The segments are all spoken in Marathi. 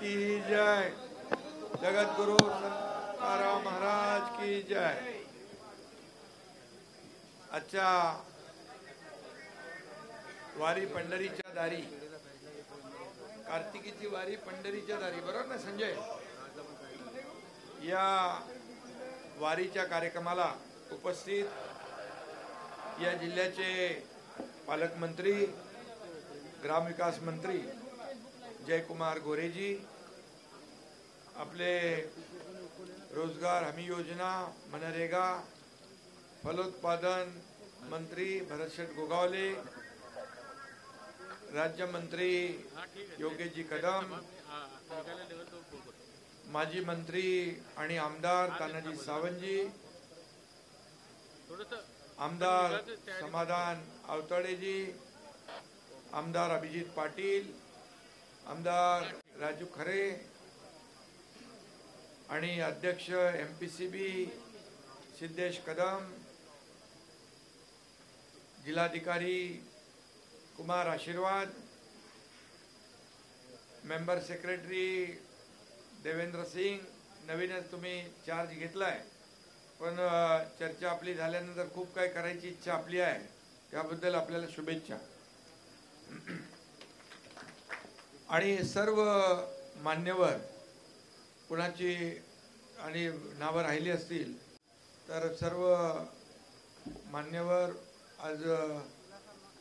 की जय। जगद्गुरु तुकाराम महाराज की जय। अच्छा, वारी पंढरीच्या दारी, कार्तिकीची वारी पंढरीच्या दारी, बरोबर ना संजय? या वारीच्या कार्यक्रमाला उपस्थित या जिल्ह्याचे पालकमंत्री, ग्रामविकास मंत्री जयकुमार गोरेजी, आपले रोजगार हमी योजना, मनरेगा, फलोत्पादन मंत्री भरतशेठ गोगावले, राज्यमंत्री योगेशजी कदम, माजी मंत्री आणि आमदार तानाजी सावंतजी, आमदार समाधान आवताडेजी, आमदार अभिजित पाटील, आमदार राजू खरे आणि अध्यक्ष MPCB सिद्धेश कदम, जिल्हाधिकारी कुमार आशीर्वाद, मेंबर सेक्रेटरी देवेंद्र सिंग, नवीनच तुम्ही चार्ज घेतलाय, पण चर्चा आपली झाल्यानंतर खूप काही करायची इच्छा आपली आहे, त्याबद्दल आपल्याला शुभेच्छा। आणि सर्व मान्यवर कुणाची आणि नावं राहिली असतील तर सर्व मान्यवर आज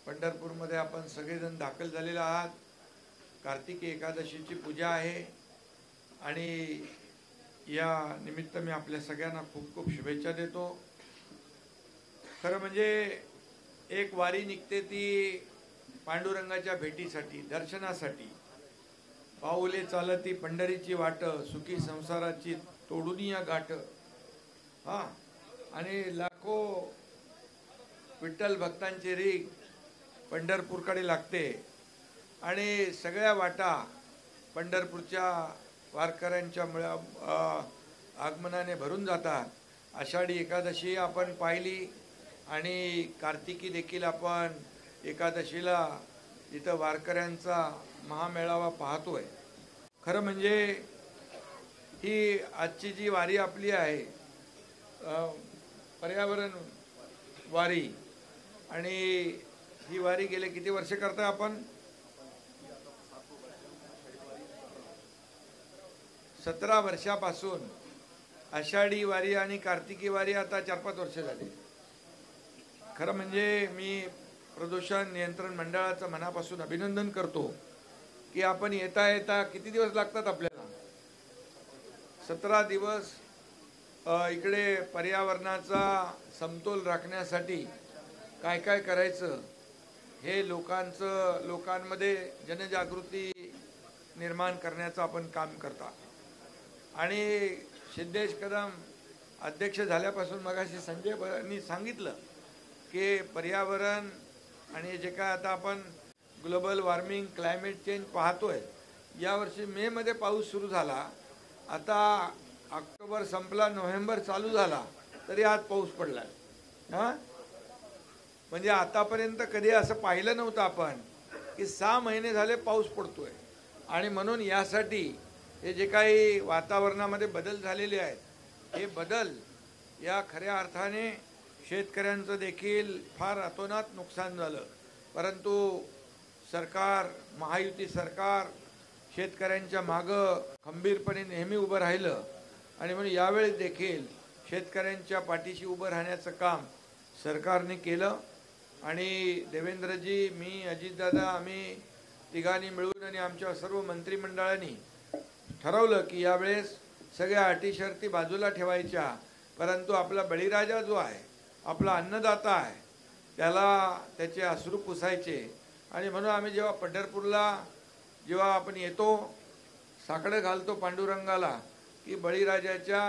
पंढरपूरमध्ये आपण सगळेजण दाखल झालेले आहात। कार्तिकी एकादशीची पूजा आहे आणि या निमित्त मी आपल्या सगळ्यांना खूप खूप शुभेच्छा देतो। खरं म्हणजे एक वारी निघते ती पांडुरंगाच्या भेटीसाठी, दर्शनासाठी। पाऊले चालती पंढरीची वाट, सुखी संसाराची तोडून या गाठ। आणि लाखो विठ्ठल भक्तांची रीग पंढरपूरकडे लागते आणि सगळ्या वाटा पंढरपूरच्या वारकऱ्यांच्या आगमनाने भरून जातात। आषाढी एकादशी आपण पाहिली आणि कार्तिकी देखील आपण एकादशीला इथं वारकऱ्यांचा महामेळावा पाहतोय। खरं म्हणजे ही आजची जी वारी आपली आहे, पर्यावरण वारी, आणि ही वारी गेले किती वर्ष करतोय आपण? 17 वर्षापासून आषाढी वारी आणि कार्तिकी वारी आता 4-5 वर्ष झाली। खरं म्हणजे मी प्रदूषण नियंत्रण मंडळाचं मनापासून अभिनंदन करतो की आपण येता येता किती दिवस लागतात आपल्याला? 17 दिवस इकडे पर्यावरणाचा समतोल राखण्यासाठी काय काय करायचं हे लोकांमध्ये जनजागृती निर्माण करण्याचं आपण काम करता। आणि सिद्धेश कदम अध्यक्ष झाल्यापासून मगाशी संजयनी सांगितलं की पर्यावरण आणि जे काय आता आपण ग्लोबल वॉर्मिंग, क्लायमेट चेंज पाहतोय, यावर्षी मे मध्ये पाऊस सुरू झाला, आता ऑक्टोबर संपला, नोव्हेंबर चालू झाला, तरी आज पाऊस पडला। म्हणजे आतापर्यंत कधी असं पाहिलं नव्हतं आपण की 6 महिने झाले पाऊस पडतोय। आणि म्हणून यासाठी हे जे काही वातावरणामध्ये बदल झालेले आहेत, हे बदल या खऱ्या अर्थाने शेतकऱ्यांचं देखील फार अतोनात नुकसान झालं, परंतु सरकार, महायुती सरकार शेतकऱ्यांच्या मागं खंबीरपणे नेहमी उभं राहिलं आणि म्हणून यावेळी देखील शेतकऱ्यांच्या पाठीशी उभं राहण्याचं काम सरकारने केलं। आणि देवेंद्रजी, मी, अजितदादा, आम्ही तिघांनी मिळून आणि आमच्या सर्व मंत्रिमंडळाने ठरवलं की यावेळेस सगळ्या अटी शर्ती बाजूला ठेवायच्या, परंतु आपला बळीराजा जो आहे, आपला अन्नदाता आहे, त्याला त्याचे अश्रू पुसायचे। आणि म्हणून आम्ही जेव्हा पंढरपूरला जेव्हा आपण येतो, साकडं घालतो पांडुरंगाला की बळीराजाच्या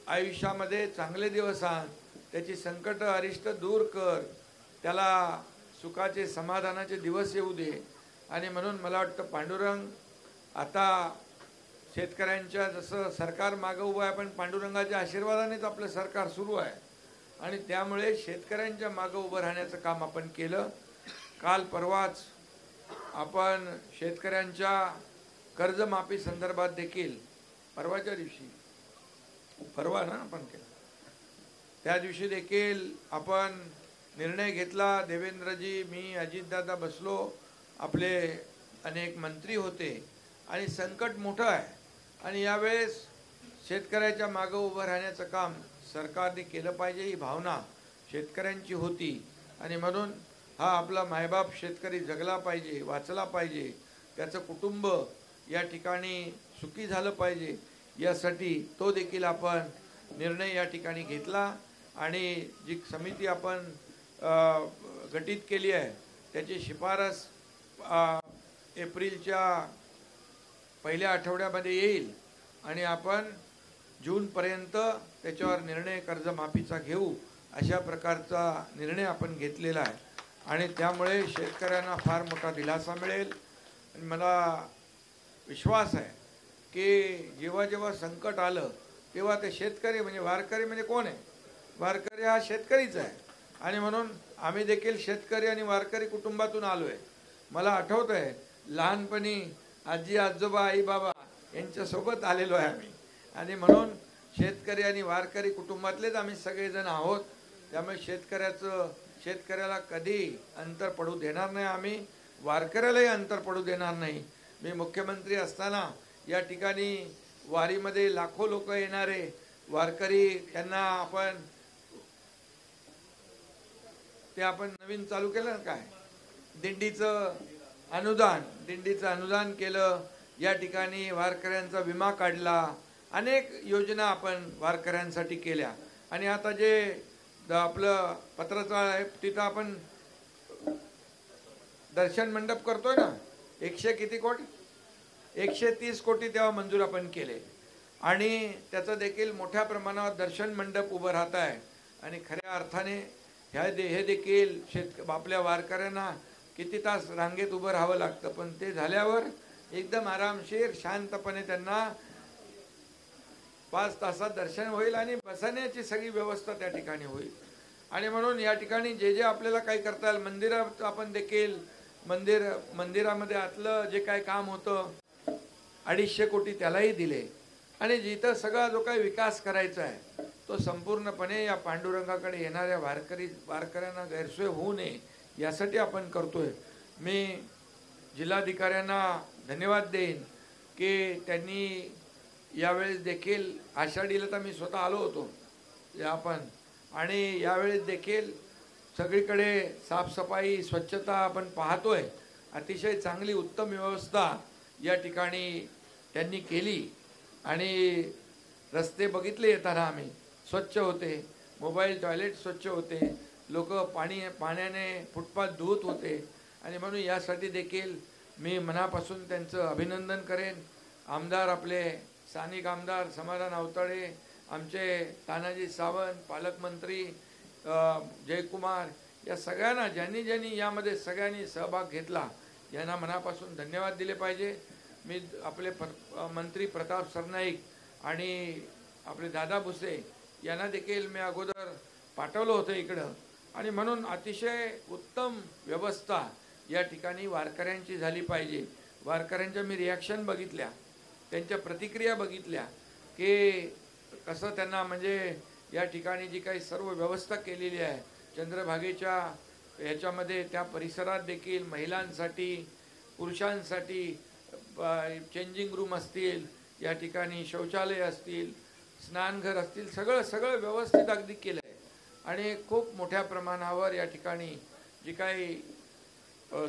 आयुष्यामध्ये चांगले दिवस आण, त्याची संकट अरिष्ट दूर कर, त्याला सुखाचे समाधानाचे दिवस येऊ दे। आणि म्हणून मला वाटतं पांडुरंग आता शेतकऱ्यांच्या, जसं सरकार मागं उभं आहे, पण पांडुरंगाच्या आशीर्वादानेच आपलं सरकार सुरू आहे आणि त्यामुळे शेतकऱ्यांच्या मागं उभं राहण्याचं काम आपण केलं। काल परवाच आपण शेतकऱ्यांच्या कर्जमाफी संदर्भात देखील परवाच्या दिवशी परवा ना आपण केलं त्या दिवशी देखील आपण निर्णय घेतला. देवेंद्रजी, मी, अजितदादा बसलो, आपले अनेक मंत्री होते आणि संकट मोठं आहे आणि यावेळेस शेतकऱ्याच्या मागं उभं राहण्याचं काम सरकारने केलं पाहिजे ही भावना शेतकऱ्यांची होती आणि म्हणून हा आपला मायबाप शेतकरी जगला पाहिजे, वाचला पाहिजे, त्याचं कुटुंब या ठिकाणी सुखी झालं पाहिजे यासाठी तो देखील आपण निर्णय या ठिकाणी घेतला आणि जी समिती आपण गठीत केली आहे त्याची शिफारस एप्रिलच्या पहिल्या आठवड्यामध्ये येईल आणि आपण जूनपर्यंत त्याच्यावर निर्णय कर्जमाफीचा घेऊ अशा प्रकारचा निर्णय आपण घेतलेला आहे आणि त्यामुळे शेतकऱ्यांना फार मोठा दिलासा मिळेल. आणि मला विश्वास आहे की जेव्हा जेव्हा संकट आलं तेव्हा ते शेतकरी म्हणजे वारकरी म्हणजे कोण आहे? वारकरी हा शेतकरीच आहे आणि म्हणून आम्ही देखील शेतकरी आणि वारकरी कुटुंबातून आलो आहे. मला आठवत आहे लहानपणी आजी आजोबा आई बाबा यांच्यासोबत आलेलो आहे आम्ही आणि म्हणून शेतकरी आणि वारकरी कुटुंबातलेच आम्ही सगळेजण आहोत. त्यामुळे शेतकऱ्याला कधी अंतर पडू देणार नाही, आम्ही वारकऱ्यालाही अंतर पडू देणार नाही. मी मुख्यमंत्री असताना या ठिकाणी वारीमध्ये लाखो लोक येणारे वारकरी त्यांना आपण नवीन चालू केलं ना काय दिंडीचं अनुदान केलं. या ठिकाणी वारकऱ्यांचा विमा काढला, अनेक योजना आपण वारकऱ्यांसाठी केल्या आणि आता जे आपलं पत्रचाळ आहे तिथं आपण दर्शन मंडप करतोय ना 100 कोटी 130 कोटी तेव्हा मंजूर आपण केले आणि त्याचं देखील मोठ्या प्रमाणावर दर्शन मंडप उभं राहत आहे आणि खऱ्या अर्थाने हे देखील आपल्या वारकऱ्यांना किती तास रांगेत उभं राहावं लागतं पण ते झाल्यावर एकदम आरामशीर शांतपणे त्यांना 5 तासात दर्शन होईल आणि बसण्याची सगळी व्यवस्था त्या ठिकाणी होईल. आणि म्हणून या ठिकाणी जे आपल्याला काही करता येईल मंदिरात आपण देखील मंदिरामध्ये आतलं जे काही काम होतं 250 कोटी त्यालाही दिले आणि जिथं सगळा जो काही विकास करायचा आहे तो संपूर्णपणे या पांडुरंगाकडे येणाऱ्या वारकऱ्यांना गैरसोय होऊ नये यासाठी आपण करतोय. मी जिल्हाधिकाऱ्यांना धन्यवाद देईन की त्यांनी यावेळेस देखील आषाढीला तर मी स्वतः आलो होतो आपण आणि यावेळेस देखील सगळीकडे साफसफाई स्वच्छता आपण पाहतोय. अतिशय चांगली उत्तम व्यवस्था या ठिकाणी त्यांनी केली आणि रस्ते बघितले येताना आम्ही स्वच्छ होते, मोबाईल टॉयलेट स्वच्छ होते, लोक पाण्याने फुटपाथ धुत होते आणि म्हणून यासाठी देखील मी मनापासून त्यांचं अभिनंदन करेन. आमदार आपले स्थानिक आमदार समाधान आवताडे, आमचे तानाजी सावंत, पालकमंत्री जयकुमार या सगळ्यांना ज्यांनी यामध्ये सगळ्यांनी सहभाग घेतला यांना मनापासून धन्यवाद दिले पाहिजे. मी आपले मंत्री प्रताप सरनाईक आणि आपले दादा भुसे यांना देखील मी अगोदर पाठवलं होतं इकडं आणि म्हणून अतिशय उत्तम व्यवस्था या ठिकाणी वारकऱ्यांची झाली पाहिजे. वारकऱ्यांच्या मी रिॲक्शन बघितल्या, त्यांच्या प्रतिक्रिया बघितल्या की कसं त्यांना म्हणजे या ठिकाणी जी काही सर्व व्यवस्था केलेली आहे चंद्रभागेच्या ह्याच्यामध्ये त्या परिसरात देखील महिलांसाठी पुरुषांसाठी चेंजिंग रूम असतील, या ठिकाणी शौचालय असतील, स्नानघर असतील, सगळं व्यवस्थित अगदी केलं आहे आणि खूप मोठ्या प्रमाणावर या ठिकाणी जी काही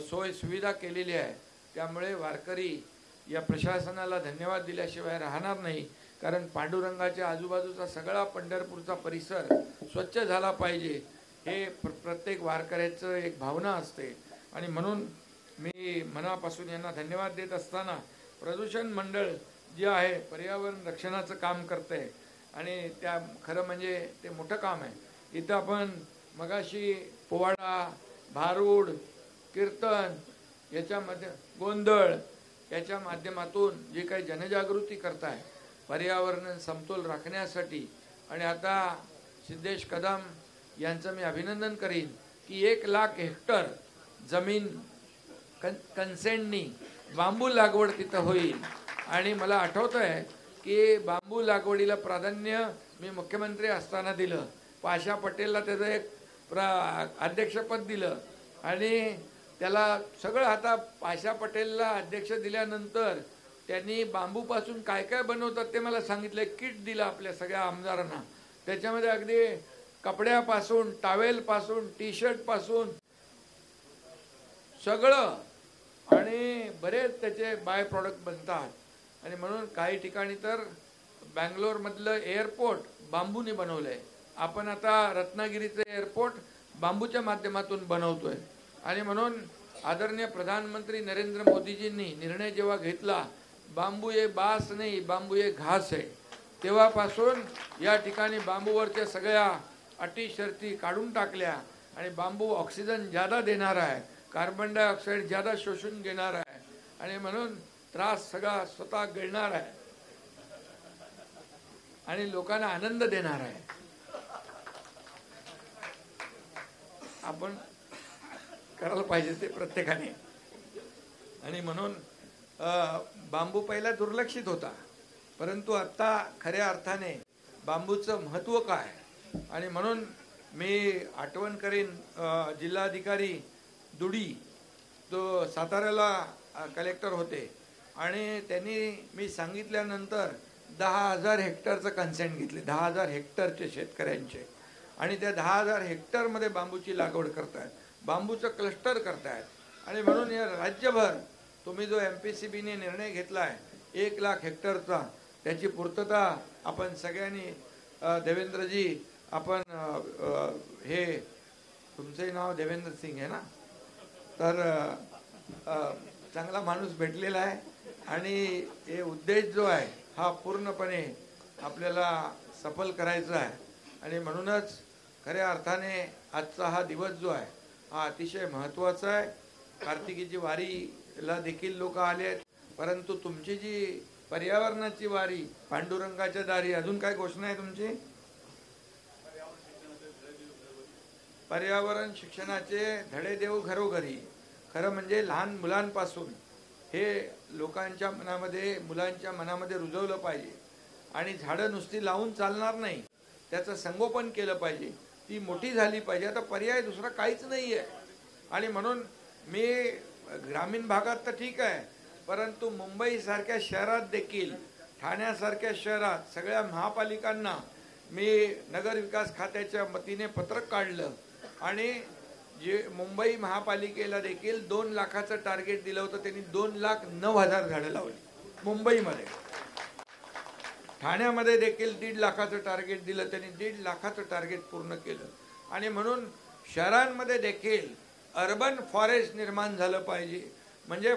सोय सुविधा केलेली आहे त्यामुळे वारकरी या प्रशासनाला धन्यवाद दिल्याशिवाय राहणार नाही. कारण पांडुरंगाच्या आजूबाजूचा सगळा पंढरपूरचा परिसर स्वच्छ झाला पाहिजे हे प्रत्येक वारकऱ्याचं एक भावना असते आणि म्हणून मी मनापासून यांना धन्यवाद देत असताना प्रदूषण मंडळ जे आहे पर्यावरण रक्षणाचं काम करते आणि त्या खरं म्हणजे ते मोठं काम आहे. इथं आपण मगाशी पोवाडा, भारूड, कीर्तन याच्यामध्ये गोंधळ याच्या माध्यमातून जे काही जनजागृती करताय पर्यावरण समतोल राखण्यासाठी आणि आता सिद्धेश कदम यांचं मी अभिनंदन करीन की 1 लाख हेक्टर जमीन कन्सेंटनी बांबू लागवड तिथं होईल. आणि मला आठवतं आहे की बांबू लागवडीला प्राधान्य मी मुख्यमंत्री असताना दिलं. पाशा पटेलला त्याचं एक अध्यक्षपद दिलं आणि त्याला सगळं, आता पाशा पटेलला अध्यक्ष दिल्यानंतर त्यांनी बांबूपासून काय काय बनवतात ते मला सांगितलं. किट दिलं आपल्या सगळ्या आमदारांना. त्याच्यामध्ये अगदी कपड्यापासून, टावेलपासून, टी शर्टपासून सगळं, आणि बरेच त्याचे बाय प्रॉडक्ट बनतात. आणि म्हणून काही ठिकाणी तर बँगलोरमधलं एअरपोर्ट बांबूने बनवलं आहे. आपण आता रत्नागिरीचं एअरपोर्ट बांबूच्या माध्यमातून बनवतोय. आणि म्हणून आदरणीय प्रधानमंत्री नरेंद्र मोदीजींनी निर्णय जेव्हा घेतला, बांबू ये बास नाही, बांबू ये घास आहे, तेव्हापासून या ठिकाणी बांबूवरच्या सगळ्या अटी शर्ती काढून टाकल्या. आणि बांबू ऑक्सिजन ज्यादा देणार आहे, कार्बन डायऑक्साईड ज्यादा शोषून घेणार आहे, आणि म्हणून त्रास सगळा स्वतः गिळणार आहे आणि लोकांना आनंद देणार आहे. आपण करायला पाहिजे ते प्रत्येकाने. आणि म्हणून बांबू पहिला दुर्लक्षित होता, परंतु आता खऱ्या अर्थाने बांबूचं महत्त्व काय. आणि म्हणून मी आठवण करीन जिल्हाधिकारी दुडी, तो साताऱ्याला कलेक्टर होते, आणि त्यांनी मी सांगितल्यानंतर 10,000 हेक्टरचं कन्सेंट घेतले, 10,000 हेक्टरचे शेतकऱ्यांचे. आणि त्या 10,000 हेक्टरमध्ये बांबूची लागवड करतायत, बांबूचं क्लस्टर करतायत. आणि म्हणून या राज्यभर तुम्ही जो MPCBने निर्णय घेतला आहे 1 लाख हेक्टरचा, त्याची पूर्तता आपण सगळ्यांनी, देवेंद्रजी, आपण हे तुमचे नाव देवेंद्र सिंग आहे ना, तर चांगला माणूस भेटलेला आहे. आणि हे उद्देश जो आहे हा पूर्णपणे आपल्याला सफल करायचा आहे. आणि म्हणूनच खऱ्या अर्थाने आजचा हा दिवस जो आहे हा अतिशय महत्त्वाचा आहे. कार्तिकीची वारीला देखील लोक आले आहेत, परंतु तुमची जी पर्यावरणाची वारी, पांडुरंगाच्या दारी, अजून काय घोषणा आहे तुमची? पर्यावरण शिक्षणाचे धडे देऊ घरोघरी. खरं म्हणजे लहान मुलांपासून हे लोकांच्या मनामध्ये, मुलांच्या मनामध्ये रुजवलं पाहिजे. आणि झाडं नुसती लावून चालणार नाही, त्याचं संगोपन केलं पाहिजे, ती मोठी झाली पाहिजे. आता पर्याय दुसरा काहीच नाही आहे. आणि म्हणून मी ग्रामीण भागात तर ठीक आहे, परंतु मुंबईसारख्या शहरात देखील, ठाण्यासारख्या शहरात सगळ्या महापालिकांना मी नगरविकास खात्याच्या वतीने पत्रक काढलं. आणि जे मुंबई महापालिकेला देखील 2 लाखाचं टार्गेट दिलं होतं, त्यांनी 2,09,000 झाडं लावली मुंबईमध्ये. ठाण्यामध्ये देखील 1.5 लाखाचं टार्गेट दिलं, त्यांनी 1.5 लाखाचं टार्गेट पूर्ण केलं. आणि म्हणून शहरांमध्ये देखील अर्बन फॉरेस्ट निर्माण झालं पाहिजे. म्हणजे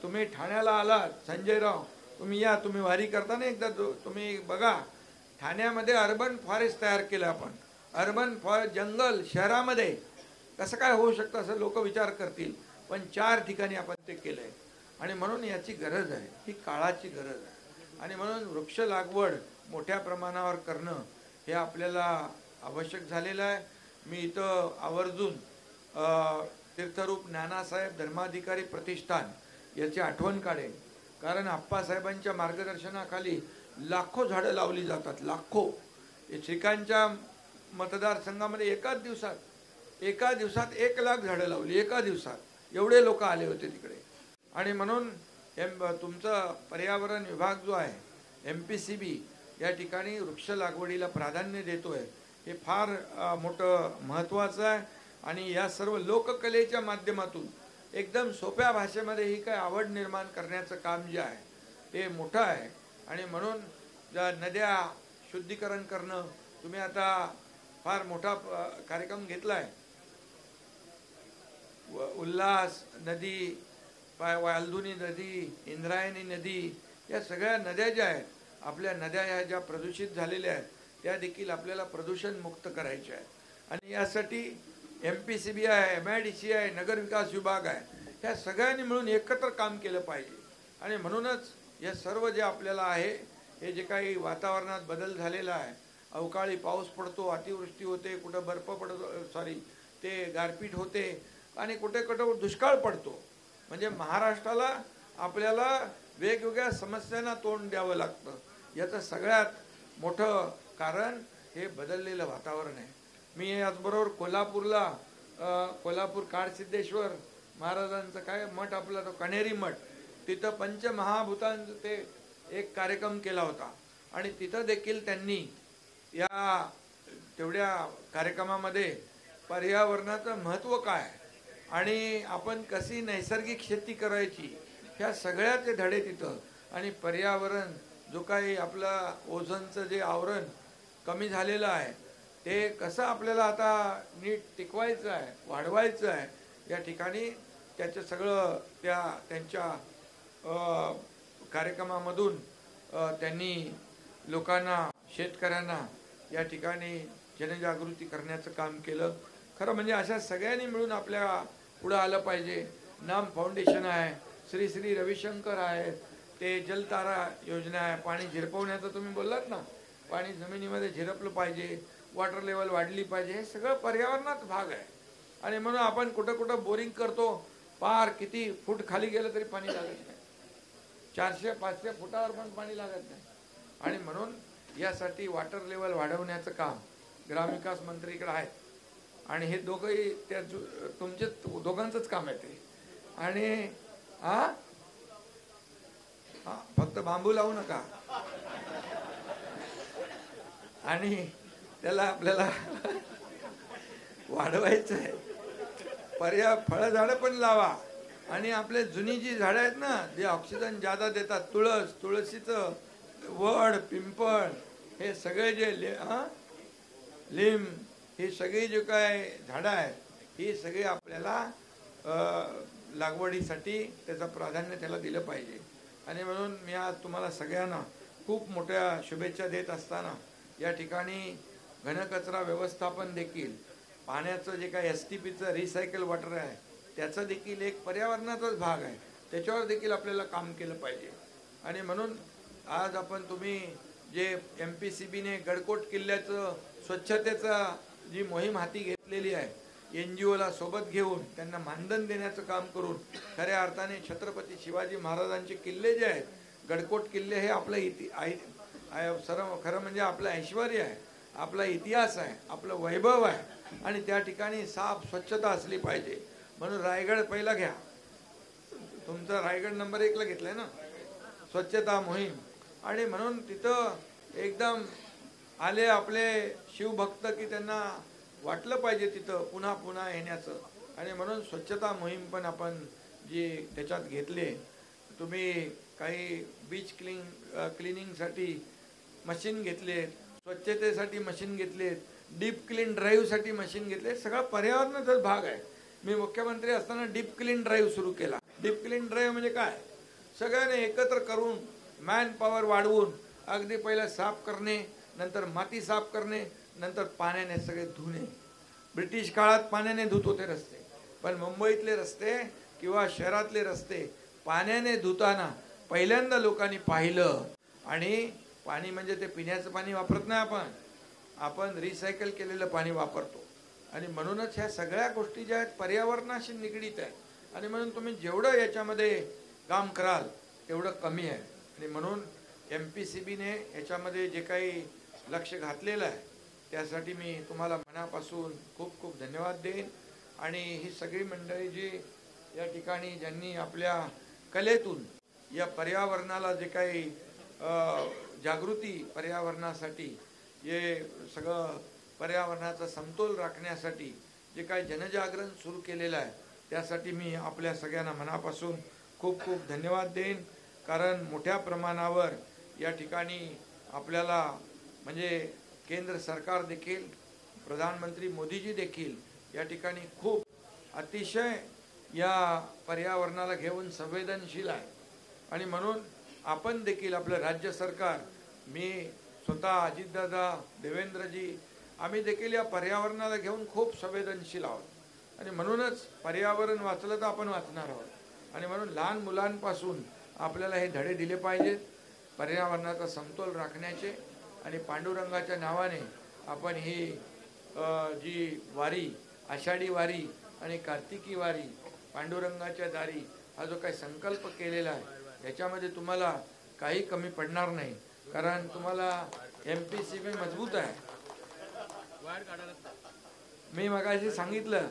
तुम्ही ठाण्याला आलात, संजयराव तुम्ही या, तुम्ही वारी करताना एकदा तुम्ही बघा, ठाण्यामध्ये अर्बन फॉरेस्ट तयार केलं आपण. अर्बन फॉरेस्ट, जंगल शहरामध्ये कसं काय होऊ शकतं असं लोक विचार करतील, पण 4 ठिकाणी आपण ते केलं आहे. आणि म्हणून याची गरज आहे, ही काळाची गरज आहे. आणि म्हणून वृक्ष लागवड मोठ्या प्रमाणावर करणं हे आपल्याला आवश्यक झालेलं आहे. मी इथं आवर्जून तीर्थरूप नानासाहेब धर्माधिकारी प्रतिष्ठान याची आठवण काढेन, कारण आप्पासाहेबांच्या मार्गदर्शनाखाली लाखो झाडं लावली जातात, लाखो. श्रीकांतच्या मतदारसंघामध्ये एका दिवसात 1 लाख झाडं लावली, एका दिवसात एवढे लोक आले होते तिकडे. आणि म्हणून तुमचं पर्यावरण विभाग जो आहे MPCB या ठिकाणी वृक्ष लागवडीला प्राधान्य देतोय, हे फार मोठं महत्त्वाचं आहे. आणि या सर्व लोककलेच्या माध्यमातून एकदम सोप्या भाषेमध्ये ही काय आवड निर्माण करण्याचं काम जे आहे ते मोठं आहे. आणि म्हणून ज्या नद्या शुद्धीकरण करणं, तुम्ही आता फार मोठा कार्यक्रम घेतला आहे. उल्हास नदी, वालधुनी नदी, इंद्रायणी नदी, या सगळ्या नद्या ज्या आहेत, आपल्या नद्या ह्या ज्या प्रदूषित झालेल्या आहेत त्या देखील आपल्याला प्रदूषण मुक्त करायच्या आहेत. आणि यासाठी MPCB आहे, MIDC आहे, नगरविकास विभाग आहे, ह्या सगळ्यांनी मिळून एकत्र काम केलं पाहिजे. आणि म्हणूनच हे सर्व जे आपल्याला आहे, हे जे काही वातावरणात बदल झालेला आहे, अवकाळी पाऊस पडतो, अतिवृष्टी होते, कुठं बर्फ पडतो, ते गारपीट होते, आणि कुठे कुठं दुष्काळ पडतो. म्हणजे महाराष्ट्राला आपल्याला वेगवेगळ्या समस्यांना तोंड द्यावं लागतं. याचं सगळ्यात मोठं कारण हे बदललेलं वातावरण आहे. मी याचबरोबर कोल्हापूर काडसिद्धेश्वर महाराजांचं काय मठ आपला तो कण्हेरी मठ, तिथं पंचमहाभूतांचं ते एक कार्यक्रम केला होता आणि तिथं देखील त्यांनी या तेवढ्या कार्यक्रमामध्ये पर्यावरणाचं महत्त्व काय आणि आपण कशी नैसर्गिक शेती करायची ह्या सगळ्याचे धडे तिथं, आणि पर्यावरण जो काही आपला ओझोनचं जे आवरण कमी झालेलं आहे ते कसं आपल्याला आता नीट टिकवायचं आहे, वाढवायचं आहे, या ठिकाणी त्याचं सगळं त्यांच्या कार्यक्रमामधून त्यांनी लोकांना, शेतकऱ्यांना या ठिकाणी जनजागृती करण्याचं काम केलं. खरं म्हणजे अशा सगळ्यांनी मिळून आपल्या पुढं आलं पाहिजे. नाम फाउंडेशन आहे, श्री श्री रविशंकर आहे, ते जलतारा योजना आहे, पाणी झिरपवण्याचं तुम्ही बोललात ना, पाणी जमिनीमध्ये झिरपलं पाहिजे, वॉटर लेवल वाढली पाहिजे, हे सगळं पर्यावरणात भाग आहे. आणि म्हणून आपण कुठं कुठं बोरिंग करतो, पार किती फूट खाली गेलं तरी पाणी लागत नाही, 400-500 फुटावर पण पाणी लागत नाही. आणि म्हणून यासाठी वॉटर लेवल वाढवण्याचं काम ग्रामविकास मंत्रीकडे आहे आणि हे दोघंही त्या तुमचे दोघांचंच काम आहे ते. आणि फक्त बांबू लावू नका, आणि त्याला आपल्याला वाढवायचं आहे. फळझाडं पण लावा, आणि आपले जुनी जी झाडं आहेत ना, जे ऑक्सिजन जादा देतात, तुळशीचं, वड, पिंपळ, हे सगळे जे लिंब, ही सगळी जे काय झाडं आहेत ही सगळी आपल्याला लागवडीसाठी त्याचं प्राधान्य त्याला दिलं पाहिजे. आणि म्हणून मी आज तुम्हाला सगळ्यांना खूप मोठ्या शुभेच्छा देत असताना या ठिकाणी घनकचरा व्यवस्थापन देखील, पाण्याचं जे काही STPचं रिसायकल वॉटर आहे त्याचा देखील एक पर्यावरणाचाच भाग आहे, त्याच्यावर देखील आपल्याला काम केलं पाहिजे. आणि म्हणून आज तुम्ही जे MPCBने गडकोट किल्ल्याचं स्वच्छतेचा जी मोहीम हाती घेतलेली आहे, NGOला सोबत घेऊन त्यांना मानधन देण्याचं काम करून, खऱ्या अर्थाने छत्रपती शिवाजी महाराजांचे किल्ले जे आहेत, गडकोट किल्ले, हे आपलं खरं म्हणजे आपलं ऐश्वर्य आहे, आपला इतिहास आहे, आपलं वैभव आहे, आणि त्या ठिकाणी साफ स्वच्छता असली पाहिजे. म्हणून रायगड पहिला घ्या, तुमचा रायगड नंबर 1ला घेतलाय ना स्वच्छता मोहीम. आणि म्हणून तिथं एकदम आले आपले शिवभक्त की त्यांना वाटलं पाहिजे तिथं पुन्हा पुन्हा येण्याचं. आणि म्हणून स्वच्छता मोहीम पण आपण जी त्याच्यात घेतले, तुम्ही काही बीच क्लिनिंगसाठी मशीन घेतले, स्वच्छतेसाठी मशीन घेतलेत, डीप क्लीन ड्राईव्हसाठी मशीन घेतले, सगळा पर्यावरणाचाच भाग आहे. मी मुख्यमंत्री असताना डीप क्लीन ड्राईव्ह सुरू केला. डीप क्लीन ड्राईव्ह म्हणजे काय, सगळ्यांनी एकत्र करून मॅन पॉवर वाढवून अगदी पहिलं साफ करणे, नंतर माती साफ करणे, नंतर पाण्याने सगळे धुणे. ब्रिटिश काळात पाण्याने धुत होते रस्ते, पण मुंबईतले रस्ते किंवा शहरातले रस्ते पाण्याने धुताना पहिल्यांदा लोकांनी पाहिलं. आणि पाणी म्हणजे ते पिण्याचं पाणी वापरत नाही, आपण रिसायकल केलेलं पाणी वापरतो. आणि म्हणूनच ह्या सगळ्या गोष्टी ज्या आहेत पर्यावरणाशी निगडीत आहेत. आणि म्हणून तुम्ही जेवढं याच्यामध्ये काम कराल तेवढं कमी आहे. आणि म्हणून MPCBने याच्यामध्ये जे काही लक्ष घातलेलं आहे त्यासाठी मी तुम्हाला मनापासून खूप खूप धन्यवाद देईन. आणि ही सगळी मंडळी जी या ठिकाणी ज्यांनी आपल्या कलेतून या पर्यावरणाला जे काही जागृती, पर्यावरणासाठी जे सगळं पर्यावरणाचा समतोल राखण्यासाठी जे काही जनजागरण सुरू केलेलं आहे त्यासाठी मी आपल्या सगळ्यांना मनापासून खूप खूप धन्यवाद देईन. कारण मोठ्या प्रमाणावर या ठिकाणी आपल्याला म्हणजे केंद्र सरकार देखील, प्रधानमंत्री मोदीजी देखील या ठिकाणी खूप अतिशय या पर्यावरणाला घेऊन संवेदनशील आहे. आणि म्हणून आपण देखील आपलं राज्य सरकार, मी स्वतः, अजितदादा, देवेंद्रजी, आम्ही देखील या पर्यावरणाला घेऊन खूप संवेदनशील आहोत. आणि म्हणूनच पर्यावरण वाचलं तर आपण वाचणार आहोत. आणि म्हणून लहान मुलांपासून आपल्याला हे धडे दिले पाहिजेत पर्यावरणाचा समतोल राखण्याचे. आणि पांडुरंगाच्या नावाने आपण ही जी वारी, आषाढी वारी आणि कार्तिकी वारी, पांडुरंगाच्या दारी हा जो काही संकल्प केलेला आहे याच्यामध्ये तुम्हाला काही कमी पडणार नाही, कारण तुम्हाला MPCB मजबूत आहे. मी मगाशी सांगितलं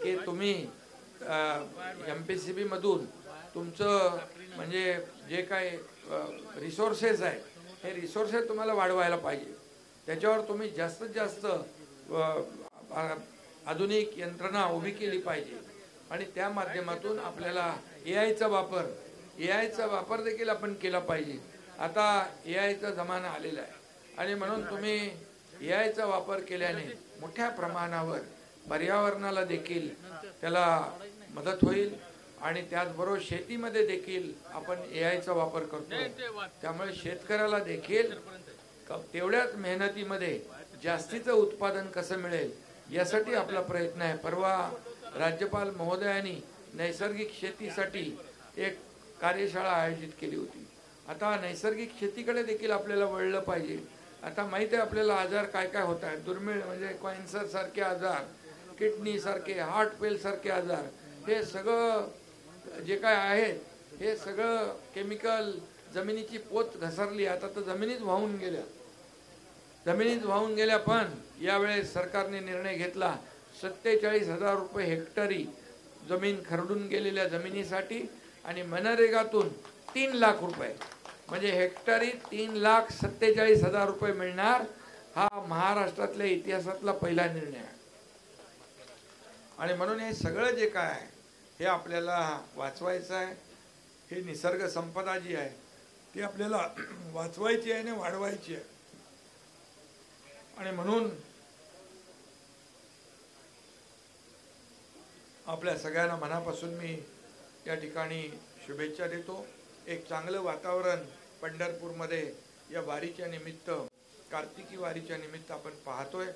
की तुम्ही MPCB मधून तुमचं म्हणजे जे काही रिसोर्सेस आहेत हे रिसोर्सेस तुम्हाला वाढवायला पाहिजे. त्याच्यावर तुम्ही जास्तीत जास्त आधुनिक यंत्रणा उभी केली पाहिजे आणि त्या माध्यमातून आपल्याला AIचा वापर देखील आपण केला पाहिजे. आता AIचा जमाना आलेला आहे आणि म्हणून तुम्ही AIचा वापर केल्याने मोठ्या प्रमाणावर पर्यावरणाला देखील त्याला मदत होईल आणि त्याचबरोबर शेतीमध्ये देखील आपण AIचा वापर करतो. त्यामुळे शेतकऱ्याला देखील तेवढ्याच मेहनतीमध्ये जास्तीचं उत्पादन कसं मिळेल यासाठी आपला प्रयत्न आहे. परवा राज्यपाल महोदयांनी नैसर्गिक शेतीसाठी एक कार्यशाळा आयोजित केली होती. आता नैसर्गिक शेतीकडे देखील आपल्याला वळलं पाहिजे. आता माहिती आहे आपल्याला आजार काय काय होत आहेत, दुर्मिळ म्हणजे कॅन्सर सारखे आजार, किडनी सारखे, हार्ट फेल सारखे आजार, हे सगळं जे काय आहेत हे सगळं केमिकल जमिनीची पोत घसरली. आता तर जमिनीत वाहून गेल्या. पण यावेळेस सरकारने निर्णय घेतला 47,000 रुपये हेक्टरी जमीन खरडून गेलेल्या जमिनीसाठी आणि मनरेगातून 3 लाख रुपये म्हणजे हेक्टरी 3,47,000 रुपये मिळणार. हा महाराष्ट्रातल्या इतिहासातला पहिला निर्णय आहे. आणि म्हणून हे सगळं जे काय आहे हे आपल्याला वाचवायचं आहे. हे निसर्ग संपदा जी आहे ती आपल्याला वाचवायची आहे आणि वाढवायची आहे. आणि म्हणून आपल्या सगळ्यांना मनापासून मी या ठिकाणी शुभेच्छा देतो. एक चांगलं वातावरण पंढरपूरमध्ये या वारीच्या निमित्त, कार्तिकी वारीच्या निमित्त आपण पाहतोय.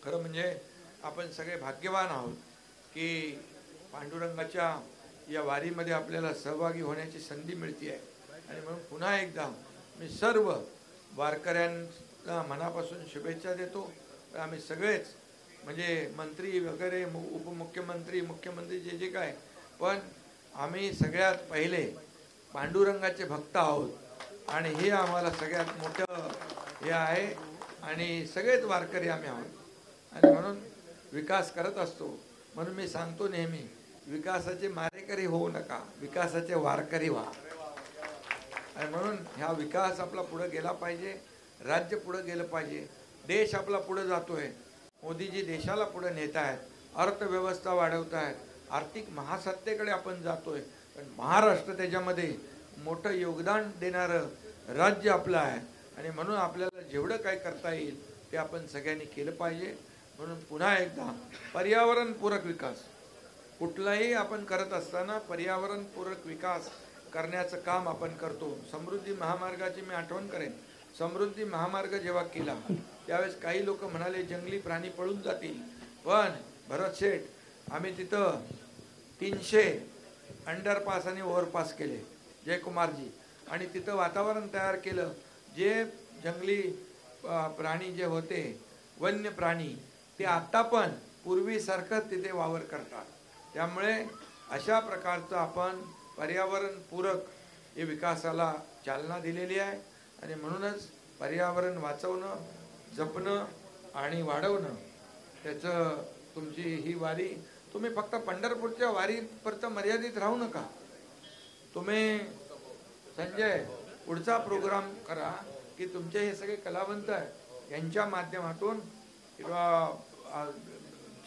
खरं म्हणजे आपण सगळे भाग्यवान आहोत की पांडुरंगाच्या या वारीमध्ये आपल्याला सहभागी होण्याची संधी मिळते आहे. आणि म्हणून पुन्हा एकदा मी सर्व वारकऱ्यांना मनापासून शुभेच्छा देतो. आम्ही सगळेच म्हणजे मंत्री वगैरे, उपमुख्यमंत्री, मुख्यमंत्री जे जे काय, पण आम्ही सगळ्यात पहिले पांडुरंगाचे भक्त आहोत आणि हे आम्हाला सगळ्यात मोठं हे आहे. आणि सगळेच वारकरी आम्ही आहोत आणि म्हणून विकास करत असतो. म्हणून मी सांगतो नेहमी, विकासाचे मारेकरी होऊ नका, विकासाचे वारकरी व्हा. आणि म्हणून ह्या विकास आपला पुढे गेला पाहिजे, राज्य पुढे गेलं पाहिजे, देश आपला पुढे जातोय. मोदीजी देशाला पुढे नेत आहेत, अर्थव्यवस्था वाढवत आहेत, आर्थिक महासत्तेकडे आपण जातोय. पण महाराष्ट्र त्याच्यामध्ये मोठं योगदान देणारं राज्य आपलं आहे. आणि म्हणून आपल्याला जेवढं काय करता येईल ते आपण सगळ्यांनी केलं पाहिजे. म्हणून पुन्हा एकदा पर्यावरणपूरक विकास कुठलाही आपण करत असताना पर्यावरणपूरक विकास करण्याचं काम आपण करतो. समृद्धी महामार्गाची मी आठवण करेन. समृद्धी महामार्ग जेव्हा केला त्यावेळेस काही लोक म्हणाले जंगली प्राणी पळून जातील, पण भरत शेठ आम्ही तिथं 300 अंडरपास आणि ओव्हरपास केले, जयकुमारजी, आणि तिथं वातावरण तयार केलं. जे जंगली प्राणी जे होते, वन्य प्राणी, ते आता पण पूर्वीसारखं तिथे वावर करतात. त्यामुळे अशा प्रकारचं आपण पर्यावरणपूरक हे विकासाला चालना दिलेली आहे. आणि म्हणूनच पर्यावरण वाचवणं, जपणं आणि वाढवणं त्याचं तुमची ही वारी, तुम्ही फक्त पंढरपूरच्या वारीपर्यंत मर्यादित राहू नका. तुम्ही संजय पुढचा प्रोग्राम करा की तुमचे हे सगळे कलावंत आहेत यांच्या माध्यमातून किंवा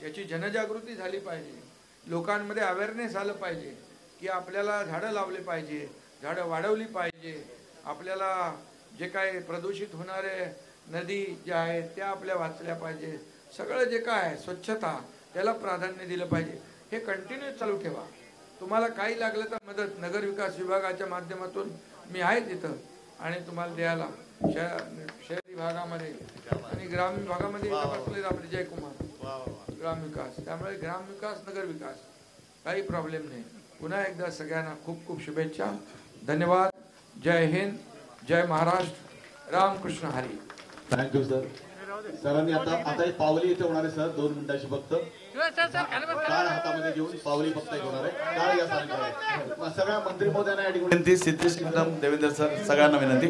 याची जनजागृती झाली पाहिजे, लोकांमध्ये अवेअरनेस आलं पाहिजे की आपल्याला झाडं लावली पाहिजे, झाडं वाढवली पाहिजे, आपल्याला जे काही प्रदूषित होणारे नदी ज्या आहेत त्या आपल्या वाचल्या पाहिजे. सगळं जे काय आहे स्वच्छता त्याला प्राधान्य दिलं पाहिजे. हे कंटिन्यू चालू ठेवा. तुम्हाला काही लागलं तर मदत नगर विकास विभागाच्या माध्यमातून मी आहे तिथं आणि तुम्हाला द्यायला शहरी भागामध्ये आणि ग्रामीण भागामध्ये बसले आपले जयकुमार ग्रामविकास. त्यामुळे ग्रामविकास, नगर विकास काही प्रॉब्लेम नाही. पुन्हा एकदा सगळ्यांना खूप खूप शुभेच्छा. धन्यवाद. जय हिंद, जय महाराष्ट्र, रामकृष्ण हरी. Thank you sir. सरांनी आता एक पावली इथे होणार आहे सर 2 मिनिटाची फक्त टाळ हातामध्ये घेऊन पावली फक्त एक होणार आहे टाळ या सरांकडे सगळ्या मंत्री महोदयांना या ठिकाणी विनंती सिद्धेश कदम देवेंद्र सर सगळ्यांना विनंती